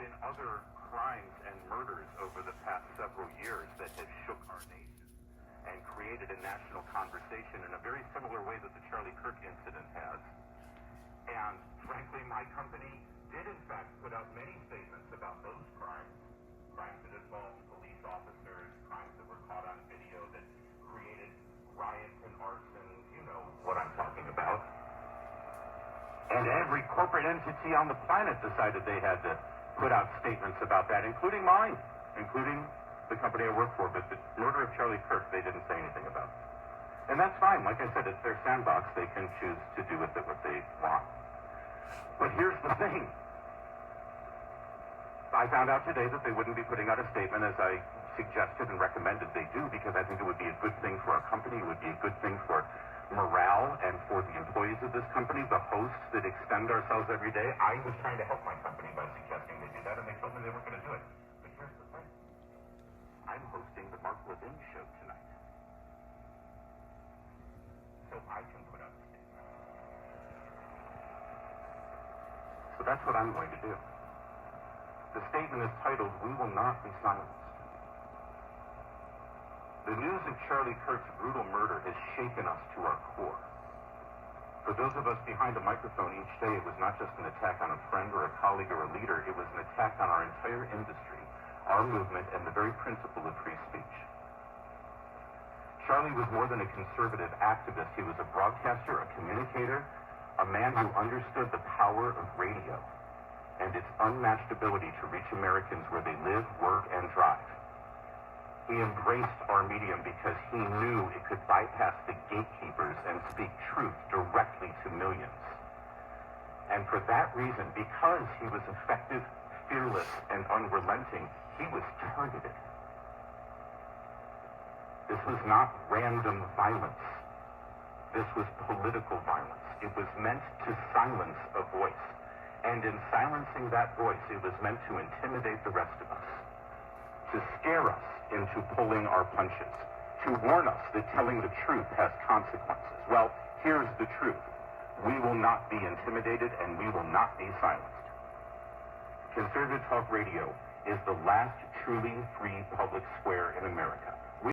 been other crimes and murders over the past several years that have shook our nation and created a national conversation in a very similar way that the Charlie Kirk incident has. And frankly, my company did in fact put out many statements about those crimes that involved police officers, crimes that were caught on video that created riots and arson. You know what I'm talking about. And every corporate entity on the planet decided they had to put out statements about that, including mine, including the company I work for. But the murder of Charlie Kirk, they didn't say anything about. And that's fine. Like I said, it's their sandbox. They can choose to do with it what they want. But here's the thing. I found out today that they wouldn't be putting out a statement as I suggested and recommended they do, because I think it would be a good thing for our company. It would be a good thing for morale and for the employees of this company, the hosts that extend ourselves every day. I was trying to help my company by suggesting they do that, and they told me they weren't going to do it. But here's the thing. I'm hosting the Mark Levin show tonight. So I can put out a statement. So that's what I'm going to do. The statement is titled, "We Will Not Be Silenced." The news of Charlie Kirk's brutal murder has shaken us to our core. For those of us behind a microphone each day, it was not just an attack on a friend or a colleague or a leader, it was an attack on our entire industry, our movement, and the very principle of free speech. Charlie was more than a conservative activist. He was a broadcaster, a communicator, a man who understood the power of radio and its unmatched ability to reach Americans where they live, work, and drive. He embraced our medium because he knew it could bypass the gatekeepers and speak truth directly to millions. And for that reason, because he was effective, fearless, and unrelenting, he was targeted. This was not random violence. This was political violence. It was meant to silence a voice. And in silencing that voice, it was meant to intimidate the rest of us, to scare us into pulling our punches, to warn us that telling the truth has consequences. Well, here's the truth. We will not be intimidated, and we will not be silenced. Conservative Talk Radio is the last truly free public square in America.